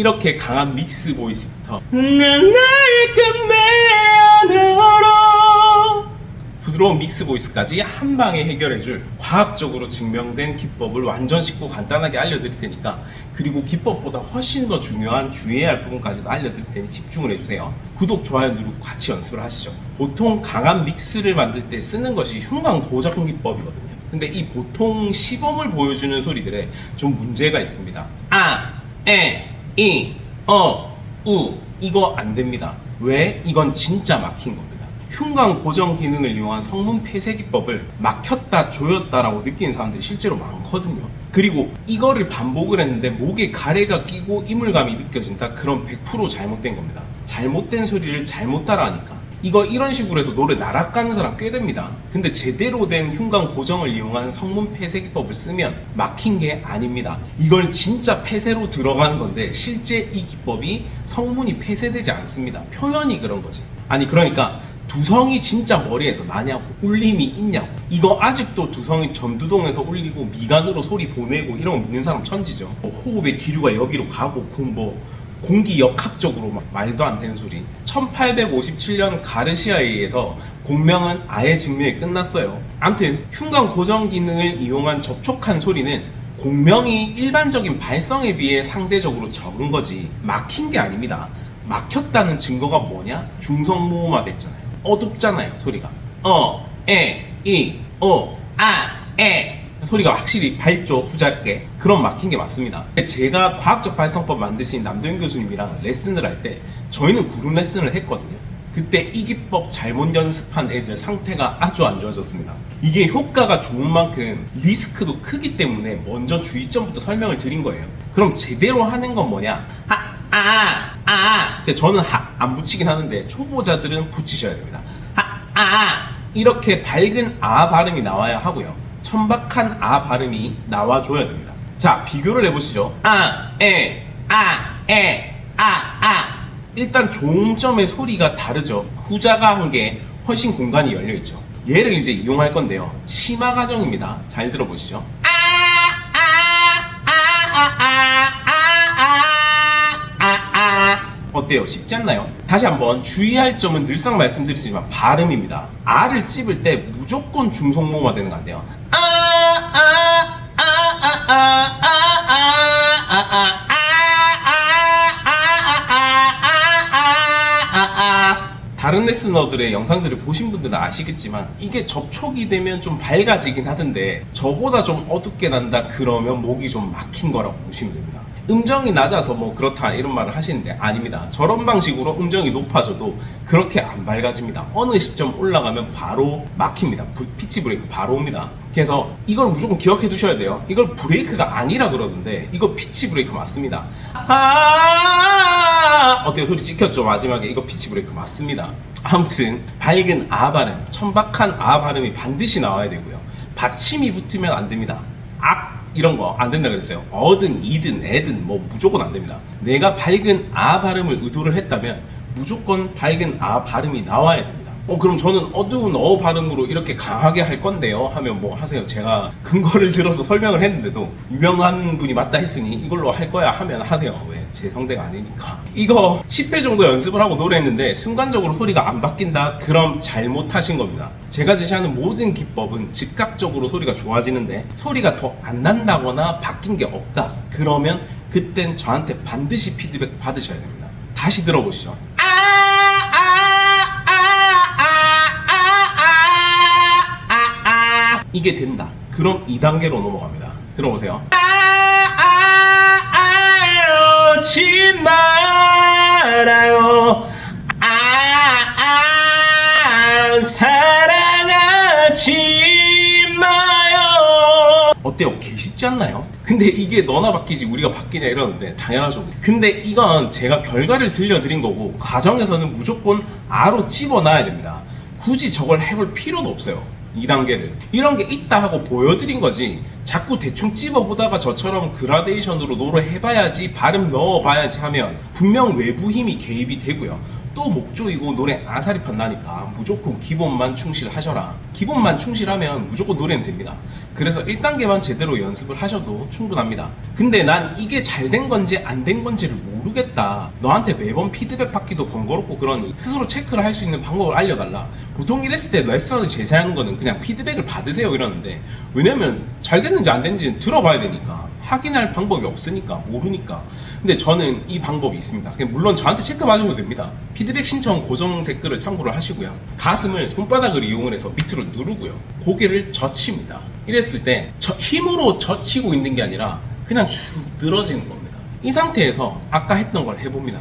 이렇게 강한 믹스 보이스부터 난 나의 끝면으로 부드러운 믹스 보이스까지 한 방에 해결해줄 과학적으로 증명된 기법을 완전 쉽고 간단하게 알려드릴 테니까, 그리고 기법보다 훨씬 더 중요한 주의해야 할 부분까지도 알려드릴 테니 집중을 해주세요. 구독, 좋아요 누르고 같이 연습을 하시죠. 보통 강한 믹스를 만들 때 쓰는 것이 흉강 고정 기법이거든요. 근데 이 보통 시범을 보여주는 소리들에 좀 문제가 있습니다. 아, 에, 이, 우 이거 안 됩니다. 왜? 이건 진짜 막힌 겁니다. 흉강 고정 기능을 이용한 성문 폐쇄 기법을 막혔다 조였다라고 느끼는 사람들이 실제로 많거든요. 그리고 이거를 반복을 했는데 목에 가래가 끼고 이물감이 느껴진다? 그럼 100% 잘못된 겁니다. 잘못된 소리를 잘못 따라하니까. 이거 이런 식으로 해서 노래 나락가는 사람 꽤 됩니다. 근데 제대로 된 흉강 고정을 이용한 성문 폐쇄 기법을 쓰면 막힌 게 아닙니다. 이걸 진짜 폐쇄로 들어가는 건데 실제 이 기법이 성문이 폐쇄되지 않습니다. 표현이 그런 거지. 아니 그러니까 두성이 진짜 머리에서 나냐고, 울림이 있냐고. 이거 아직도 두성이 전두동에서 울리고 미간으로 소리 보내고 이런 거 믿는 사람 천지죠. 호흡의 기류가 여기로 가고 공기 역학적으로 막 말도 안 되는 소리. 1857년 가르시아에 의해서 공명은 아예 증명이 끝났어요. 암튼 흉강 고정 기능을 이용한 접촉한 소리는 공명이 일반적인 발성에 비해 상대적으로 적은 거지 막힌 게 아닙니다. 막혔다는 증거가 뭐냐? 중성모음화 됐잖아요. 어둡잖아요, 소리가. 에, 이, 에. 소리가 확실히 밝죠, 후잡게. 그럼 막힌 게 맞습니다. 제가 과학적 발성법 만드신 남도현 교수님이랑 레슨을 할 때 저희는 그룹 레슨을 했거든요. 그때 이 기법 잘못 연습한 애들 상태가 아주 안 좋아졌습니다. 이게 효과가 좋은 만큼 리스크도 크기 때문에 먼저 주의점부터 설명을 드린 거예요. 그럼 제대로 하는 건 뭐냐? 근데 저는 안 붙이긴 하는데 초보자들은 붙이셔야 됩니다. 이렇게 밝은 아 발음이 나와야 하고요. 천박한 아 발음이 나와줘야 됩니다. 자, 비교를 해보시죠. 일단 종점의 소리가 다르죠. 후자가 한 게 훨씬 공간이 열려있죠. 얘를 이제 이용할 건데요. 심화 과정입니다. 잘 들어보시죠. 어때요? 쉽지 않나요? 다시 한번 주의할 점은 늘상 말씀드리지만 발음입니다. 아를 찝을 때 무조건 중성모음화 되는 거 안 돼요. 다른 레슨러들의 영상들을 보신 분들은 아시겠지만 이게 접촉이 되면 좀 밝아지긴 하던데 저보다 좀 어둡게 난다 그러면 목이 좀 막힌 거라고 보시면 됩니다. 음정이 낮아서 뭐 그렇다 이런 말을 하시는데 아닙니다. 저런 방식으로 음정이 높아져도 그렇게 안 밝아집니다. 어느 시점 올라가면 바로 막힙니다. 피치 브레이크 바로 옵니다. 그래서 이걸 무조건 기억해 두셔야 돼요. 이걸 브레이크가 아니라 그러던데 이거 피치 브레이크 맞습니다. 어때요? 소리 찍혔죠? 마지막에 이거 피치 브레이크 맞습니다. 아무튼 밝은 아 발음, 천박한 아 발음이 반드시 나와야 되고요. 받침이 붙으면 안 됩니다. 이런 거 안 된다 그랬어요. 어든 이든 애든 뭐 무조건 안 됩니다. 내가 밝은 아 발음을 의도를 했다면 무조건 밝은 아 발음이 나와야 됩니다. 그럼 저는 어두운 어 발음으로 이렇게 강하게 할 건데요 하면 뭐 하세요. 제가 근거를 들어서 설명을 했는데도 유명한 분이 맞다 했으니 이걸로 할 거야 하면 하세요. 왜? 제 성대가 아니니까. 이거 10회 정도 연습을 하고 노래했는데 순간적으로 소리가 안 바뀐다? 그럼 잘못하신 겁니다. 제가 제시하는 모든 기법은 즉각적으로 소리가 좋아지는데 소리가 더 안 난다거나 바뀐 게 없다 그러면 그땐 저한테 반드시 피드백 받으셔야 됩니다. 다시 들어보시죠. 이게 된다. 그럼 2단계로 넘어갑니다. 들어보세요. 오지 말아요. 사랑하지 마요. 어때요? 개 쉽지 않나요? 근데 이게 너나 바뀌지 우리가 바뀌냐 이러는데 당연하죠. 근데 이건 제가 결과를 들려드린 거고 과정에서는 무조건 아로 집어넣어야 됩니다. 굳이 저걸 해볼 필요도 없어요. 2단계를 이런 게 있다 하고 보여드린 거지 자꾸 대충 찝어보다가 저처럼 그라데이션으로 노래해봐야지 발음 넣어봐야지 하면 분명 외부 힘이 개입이 되고요. 또 목 조이고 노래 아사리판 나니까 무조건 기본만 충실하셔라. 기본만 충실하면 무조건 노래는 됩니다. 그래서 1단계만 제대로 연습을 하셔도 충분합니다. 근데 난 이게 잘 된 건지 안 된 건지를 모르는 모르겠다, 너한테 매번 피드백 받기도 번거롭고 그러니 스스로 체크를 할 수 있는 방법을 알려달라. 보통 이랬을 때 레슨을 제시하는 거는 그냥 피드백을 받으세요 이러는데, 왜냐면 잘 됐는지 안 됐는지는 들어봐야 되니까, 확인할 방법이 없으니까, 모르니까. 근데 저는 이 방법이 있습니다. 물론 저한테 체크 받으셔도 됩니다. 피드백 신청 고정 댓글을 참고를 하시고요, 가슴을 손바닥을 이용을 해서 밑으로 누르고요, 고개를 젖힙니다. 이랬을 때 힘으로 젖히고 있는 게 아니라 그냥 쭉 늘어지는 겁니다. 이 상태에서 아까 했던 걸 해봅니다.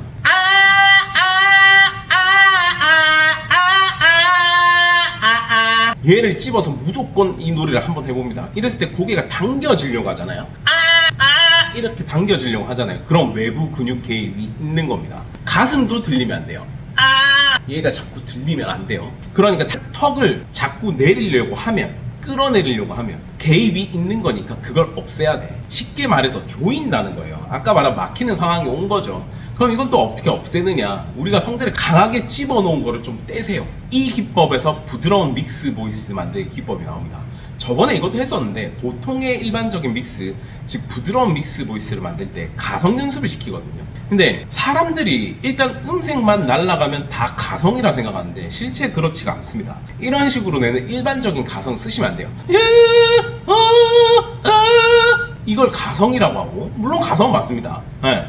얘를 찝어서 무조건 이 노래를 한번 해봅니다. 이랬을 때 고개가 당겨지려고 하잖아요. 이렇게 당겨지려고 하잖아요. 그럼 외부 근육 개입이 있는 겁니다. 가슴도 들리면 안 돼요. 얘가 자꾸 들리면 안 돼요. 그러니까 턱을 자꾸 내리려고 하면, 끌어내리려고 하면 개입이 있는 거니까 그걸 없애야 돼. 쉽게 말해서 조인다는 거예요. 아까 말한 막히는 상황이 온 거죠. 그럼 이건 또 어떻게 없애느냐, 우리가 성대를 강하게 집어놓은 거를 좀 떼세요. 이 기법에서 부드러운 믹스 보이스 만들기 기법이 나옵니다. 저번에 이것도 했었는데, 보통의 일반적인 믹스, 즉 부드러운 믹스 보이스를 만들 때 가성 연습을 시키거든요. 근데 사람들이 일단 음색만 날아가면 다 가성이라 생각하는데 실제 그렇지가 않습니다. 이런 식으로 내는 일반적인 가성 쓰시면 안 돼요. 이걸 가성이라고 하고, 물론 가성 맞습니다. 네.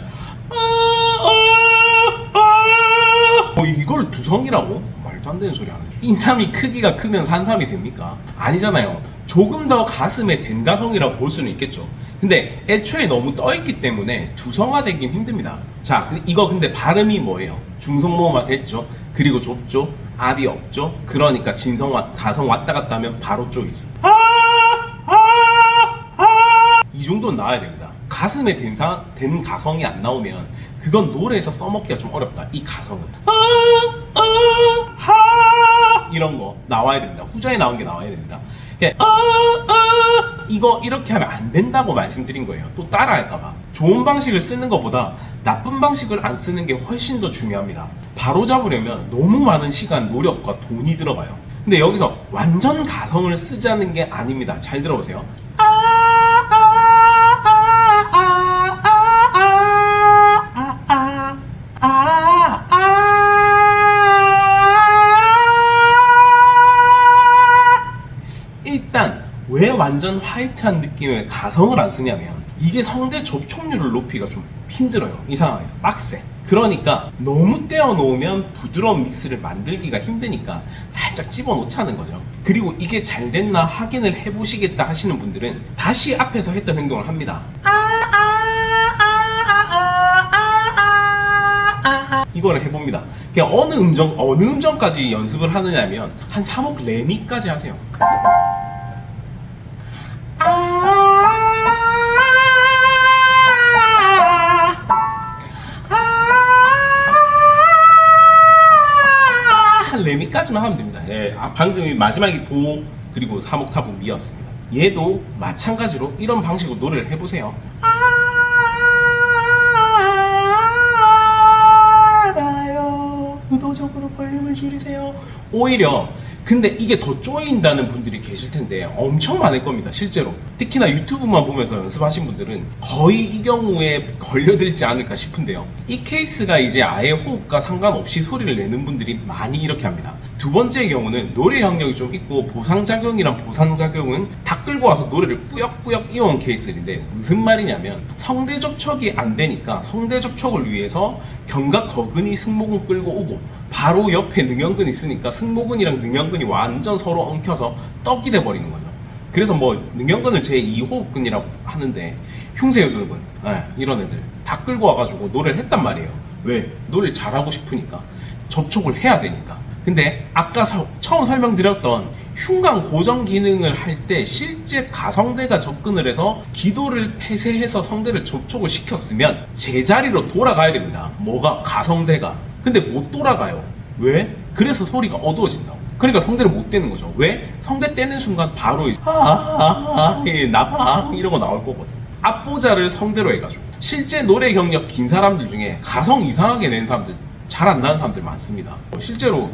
이걸 두성이라고? 말도 안 되는 소리 하네. 인삼이 크기가 크면 산삼이 됩니까? 아니잖아요. 조금 더 가슴에 댄 가성이라고 볼 수는 있겠죠. 근데 애초에 너무 떠있기 때문에 두성화되긴 힘듭니다. 자, 이거 근데 발음이 뭐예요? 중성모음화 됐죠? 그리고 좁죠? 압이 없죠? 그러니까 진성화, 가성 왔다 갔다 하면 바로 쪼이지. 이 정도는 나와야 됩니다. 가슴에 댄 가성이 안 나오면 그건 노래에서 써먹기가 좀 어렵다. 이 가성은 이런 거 나와야 됩니다. 후자에 나온 게 나와야 됩니다. 이거 이렇게 하면 안 된다고 말씀드린 거예요. 또 따라할까봐. 좋은 방식을 쓰는 것보다 나쁜 방식을 안 쓰는 게 훨씬 더 중요합니다. 바로 잡으려면 너무 많은 시간, 노력과 돈이 들어가요. 근데 여기서 완전 가성을 쓰자는 게 아닙니다. 잘 들어보세요. 일단 왜 완전 화이트한 느낌의 가성을 안 쓰냐면, 이게 성대 접촉률을 높이기가 좀 힘들어요. 이 상황에서 빡세. 그러니까 너무 떼어놓으면 부드러운 믹스를 만들기가 힘드니까 살짝 집어놓자는 거죠. 그리고 이게 잘 됐나 확인을 해보시겠다 하시는 분들은 다시 앞에서 했던 행동을 합니다. 이거를 해봅니다. 그냥 어느 음정까지 연습을 하느냐면 한 3억 레미까지 하세요. 한 레미까지만 하면 됩니다. 예, 방금 마지막이 도, 그리고 3옥타브 미였습니다. 얘도 마찬가지로 이런 방식으로 노래를 해보세요. 의도적으로 볼륨을 줄이세요. 오히려 근데 이게 더 쪼인다는 분들이 계실 텐데 엄청 많을 겁니다. 실제로 특히나 유튜브만 보면서 연습하신 분들은 거의 이 경우에 걸려들지 않을까 싶은데요. 이 케이스가 이제 아예 호흡과 상관없이 소리를 내는 분들이 많이 이렇게 합니다. 두 번째 경우는 노래 영역이 좀 있고 보상작용이랑 보상작용은 다 끌고 와서 노래를 꾸역꾸역 이어온 케이스인데, 무슨 말이냐면 성대 접촉이 안 되니까 성대 접촉을 위해서 견각 거근이 승모근 끌고 오고, 바로 옆에 능형근이 있으니까 승모근이랑 능형근이 완전 서로 엉켜서 떡이 돼버리는 거죠. 그래서 뭐 능형근을 제2호흡근이라고 하는데, 흉쇄유돌근 이런 애들 다 끌고 와가지고 노래를 했단 말이에요. 왜? 노래를 잘하고 싶으니까, 접촉을 해야 되니까. 근데 아까 처음 설명드렸던 흉곽 고정 기능을 할 때 실제 가성대가 접근을 해서 기도를 폐쇄해서 성대를 접촉을 시켰으면 제자리로 돌아가야 됩니다. 뭐가? 가성대가. 근데 못 돌아가요. 왜? 그래서 소리가 어두워진다고. 그러니까 성대를 못 떼는 거죠. 왜? 성대 떼는 순간 바로 나방 이러고 나올 거거든. 앞보자를 성대로 해가지고. 실제 노래 경력 긴 사람들 중에 가성 이상하게 낸 사람들, 잘 안 나는 사람들 많습니다. 실제로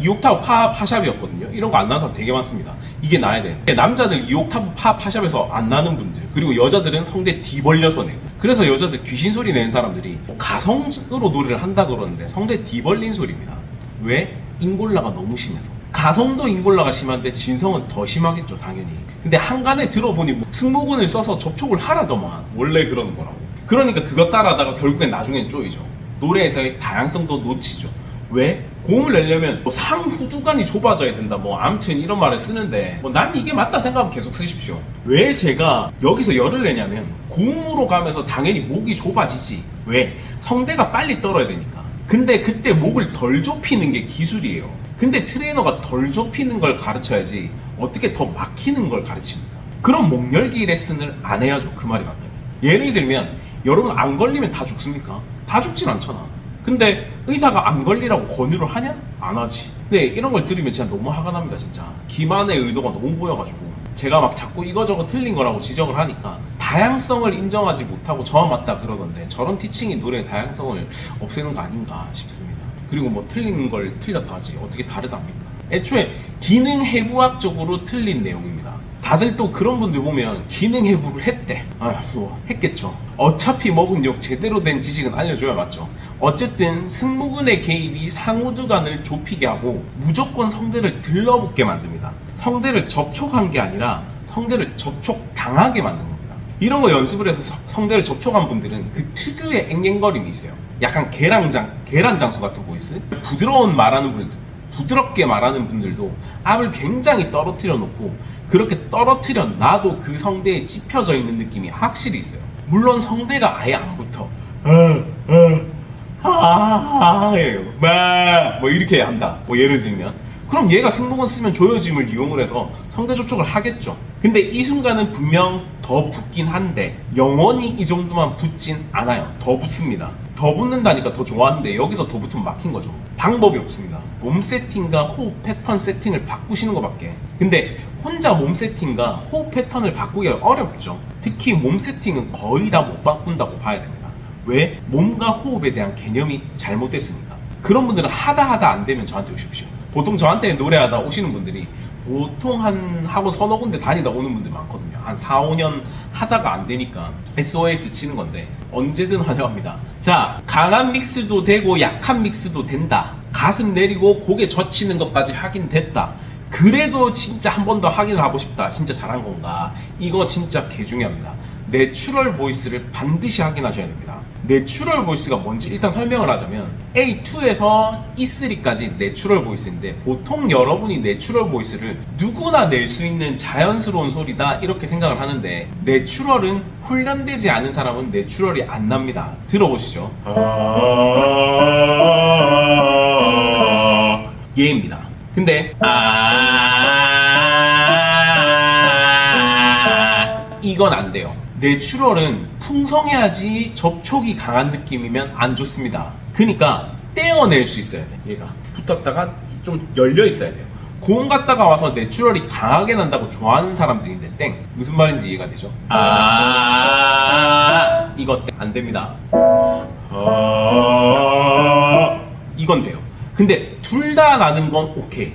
2옥타브 파샵이었거든요. 이런 거 안 나는 사람 되게 많습니다. 이게 나야 돼. 남자들 2옥타브 파샵에서 안 나는 분들, 그리고 여자들은 성대 뒤 벌려서 내고. 그래서 여자들 귀신 소리 내는 사람들이 가성으로 노래를 한다 그러는데 성대 뒤 벌린 소리입니다. 왜? 인골라가 너무 심해서. 가성도 인골라가 심한데 진성은 더 심하겠죠, 당연히. 근데 한간에 들어보니 뭐 승모근을 써서 접촉을 하라더만. 원래 그러는 거라고. 그러니까 그거 따라하다가 결국엔 나중엔 쪼이죠. 노래에서의 다양성도 놓치죠. 왜? 고음을 내려면 뭐 상후두간이 좁아져야 된다, 뭐 아무튼 이런 말을 쓰는데 뭐 난 이게 맞다 생각하면 계속 쓰십시오. 왜 제가 여기서 열을 내냐면 고음으로 가면서 당연히 목이 좁아지지. 왜? 성대가 빨리 떨어야 되니까. 근데 그때 목을 덜 좁히는 게 기술이에요. 근데 트레이너가 덜 좁히는 걸 가르쳐야지 어떻게 더 막히는 걸 가르칩니까? 그럼 목 열기 레슨을 안 해야죠, 그 말이 맞다면. 예를 들면 여러분 안 걸리면 다 죽습니까? 다 죽진 않잖아. 근데 의사가 안 걸리라고 권유를 하냐? 안 하지. 근데 이런 걸 들으면 진짜 너무 화가 납니다, 진짜. 기만의 의도가 너무 보여가지고 제가 막 자꾸 이거저거 틀린 거라고 지적을 하니까 다양성을 인정하지 못하고 저만 맞다 그러던데 저런 티칭이 노래의 다양성을 없애는 거 아닌가 싶습니다. 그리고 뭐 틀린 걸 틀렸다 하지 어떻게 다르답니까? 애초에 기능 해부학적으로 틀린 내용입니다. 다들 또 그런 분들 보면 기능 해부를 했대. 뭐 했겠죠. 어차피 먹은 욕 제대로 된 지식은 알려줘야 맞죠. 어쨌든 승모근의 개입이 상우두간을 좁히게 하고 무조건 성대를 들러붙게 만듭니다. 성대를 접촉한 게 아니라 성대를 접촉당하게 만든 겁니다. 이런 거 연습을 해서 성대를 접촉한 분들은 그 특유의 앵앵거림이 있어요. 약간 계란 장수 같은 보이스? 부드러운 말하는 분들, 부드럽게 말하는 분들도 압을 굉장히 떨어뜨려 놓고 그렇게 떨어뜨려 놔도 그 성대에 찝혀져 있는 느낌이 확실히 있어요. 물론 성대가 아예 안 붙어. 뭐 이렇게 한다. 뭐 예를 들면 그럼 얘가 승모근 쓰면 조여짐을 이용을 해서 성대 접촉을 하겠죠. 근데 이 순간은 분명 더 붙긴 한데 영원히 이 정도만 붙진 않아요. 더 붙습니다. 더 붙는다니까 더 좋아하는데 여기서 더 붙으면 막힌 거죠. 방법이 없습니다. 몸 세팅과 호흡 패턴 세팅을 바꾸시는 것밖에. 근데 혼자 몸 세팅과 호흡 패턴을 바꾸기가 어렵죠. 특히 몸 세팅은 거의 다 못 바꾼다고 봐야 됩니다. 왜? 몸과 호흡에 대한 개념이 잘못됐으니까. 그런 분들은 하다 안 되면 저한테 오십시오. 보통 저한테 노래하다 오시는 분들이 보통 한 학원 서너 군데 다니다 오는 분들 많거든요. 한 4, 5년 하다가 안 되니까 SOS 치는 건데 언제든 환영합니다. 자, 강한 믹스도 되고 약한 믹스도 된다. 가슴 내리고 고개 젖히는 것까지 확인됐다. 그래도 진짜 한 번 더 확인을 하고 싶다. 진짜 잘한 건가? 이거 진짜 개 중요합니다. 내추럴 보이스를 반드시 확인하셔야 됩니다. 내추럴 보이스가 뭔지 일단 설명을 하자면 A2에서 E3까지 내추럴 보이스인데 보통 여러분이 내추럴 보이스를 누구나 낼 수 있는 자연스러운 소리다 이렇게 생각을 하는데 내추럴은 훈련되지 않은 사람은 내추럴이 안 납니다. 들어보시죠. 얘입니다. 근데 이건 안 돼요. 내추럴은 풍성해야지 접촉이 강한 느낌이면 안 좋습니다. 그러니까 떼어낼 수 있어야 돼. 얘가 붙었다가 좀 열려 있어야 돼요. 고음 갔다가 와서 내추럴이 강하게 난다고 좋아하는 사람들인데 땡. 무슨 말인지 이해가 되죠? 이거 안 됩니다. 이건 돼요. 근데 둘 다 나는 건 오케이.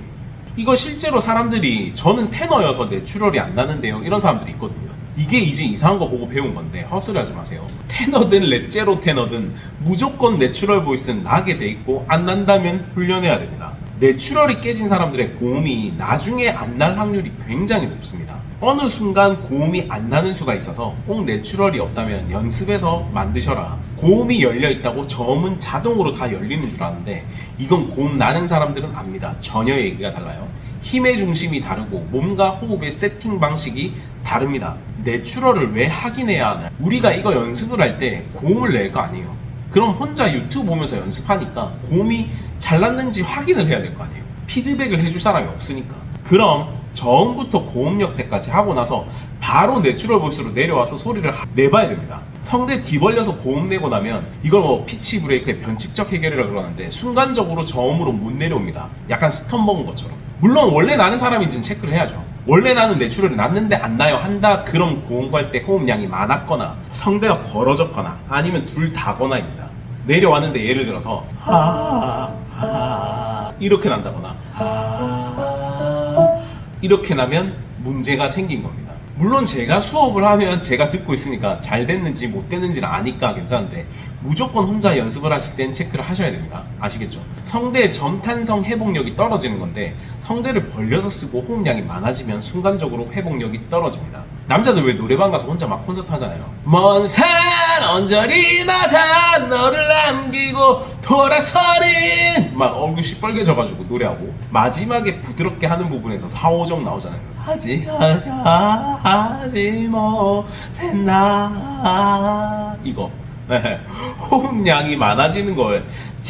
이거 실제로 사람들이 저는 테너여서 내추럴이 안 나는데요 이런 사람들이 있거든요. 이게 이제 이상한 거 보고 배운 건데 헛소리 하지 마세요. 테너든 레제로 테너든 무조건 내추럴 보이스는 나게 돼 있고 안 난다면 훈련해야 됩니다. 내추럴이 깨진 사람들의 고음이 나중에 안 날 확률이 굉장히 높습니다. 어느 순간 고음이 안 나는 수가 있어서 꼭 내추럴이 없다면 연습해서 만드셔라. 고음이 열려 있다고 저음은 자동으로 다 열리는 줄 아는데 이건 고음 나는 사람들은 압니다. 전혀 얘기가 달라요. 힘의 중심이 다르고 몸과 호흡의 세팅 방식이 다릅니다. 내추럴을 왜 확인해야 하나? 우리가 이거 연습을 할 때 고음을 낼 거 아니에요. 그럼 혼자 유튜브 보면서 연습하니까 고음이 잘 났는지 확인을 해야 될 거 아니에요. 피드백을 해줄 사람이 없으니까. 그럼 저음부터 고음력 때까지 하고 나서 바로 내추럴 보이스로 내려와서 소리를 내봐야 됩니다. 성대 뒤 벌려서 고음 내고 나면 이걸 뭐 피치 브레이크의 변칙적 해결이라고 그러는데 순간적으로 저음으로 못 내려옵니다. 약간 스턴 먹은 것처럼. 물론 원래 나는 사람인지는 체크를 해야죠. 원래 나는 내추럴이 났는데 안 나요 한다. 그럼 고음과 할 때 호흡량이 많았거나 성대가 벌어졌거나 아니면 둘 다거나입니다. 내려왔는데 예를 들어서 이렇게 난다거나 이렇게 나면 문제가 생긴 겁니다. 물론 제가 수업을 하면 제가 듣고 있으니까 잘 됐는지 못 됐는지를 아니까 괜찮은데 무조건 혼자 연습을 하실 땐 체크를 하셔야 됩니다. 아시겠죠? 성대 점탄성 회복력이 떨어지는 건데 성대를 벌려서 쓰고 호흡량이 많아지면 순간적으로 회복력이 떨어집니다. 남자들 왜 노래방 가서 혼자 막 콘서트 하잖아요. 먼 산 언저리마다 너를 남기고 돌아서는 막 얼굴 시뻘개져가지고 노래하고 마지막에 부드럽게 하는 부분에서 4, 5정 나오잖아요. 하지 못했나 이거 호흡량이 많아지는 걸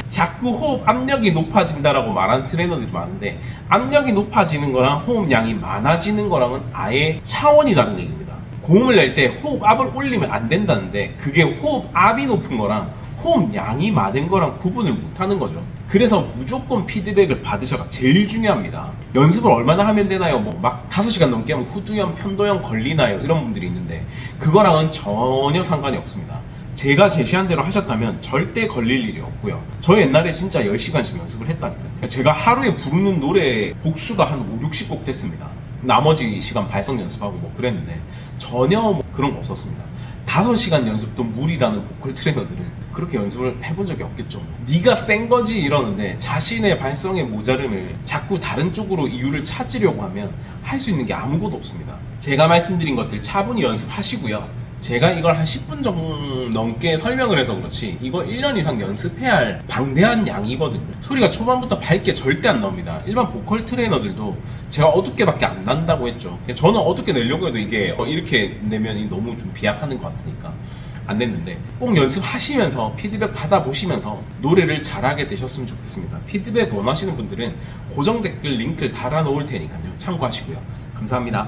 자꾸 호흡 압력이 높아진다라고 말하는 트레이너들이 많은데 압력이 높아지는 거랑 호흡량이 많아지는 거랑은 아예 차원이 다른 얘기입니다. 고음을 낼 때 호흡압을 올리면 안 된다는데 그게 호흡압이 높은 거랑 호흡량이 많은 거랑 구분을 못하는 거죠. 그래서 무조건 피드백을 받으셔라. 제일 중요합니다. 연습을 얼마나 하면 되나요? 뭐 막 5시간 넘게 하면 후두염, 편도염 걸리나요? 이런 분들이 있는데 그거랑은 전혀 상관이 없습니다. 제가 제시한 대로 하셨다면 절대 걸릴 일이 없고요. 저 옛날에 진짜 10시간씩 연습을 했다니까요. 제가 하루에 부르는 노래 복수가 한 5, 60곡 됐습니다. 나머지 시간 발성 연습하고 뭐 그랬는데 전혀 뭐 그런 거 없었습니다. 5시간 연습도 무리라는 보컬 트레이너들은 그렇게 연습을 해본 적이 없겠죠. 네가 센 거지 이러는데 자신의 발성의 모자름을 자꾸 다른 쪽으로 이유를 찾으려고 하면 할 수 있는 게 아무것도 없습니다. 제가 말씀드린 것들 차분히 연습하시고요. 제가 이걸 한 10분 정도 넘게 설명을 해서 그렇지 이거 1년 이상 연습해야 할 방대한 양이거든요. 소리가 초반부터 밝게 절대 안 나옵니다. 일반 보컬 트레이너들도 제가 어둡게밖에 안 난다고 했죠. 저는 어둡게 내려고 해도 이게 이렇게 내면 너무 좀 비약하는 것 같으니까 안 냈는데 꼭 연습하시면서 피드백 받아보시면서 노래를 잘하게 되셨으면 좋겠습니다. 피드백 원하시는 분들은 고정 댓글 링크를 달아 놓을 테니까요. 참고하시고요. 감사합니다.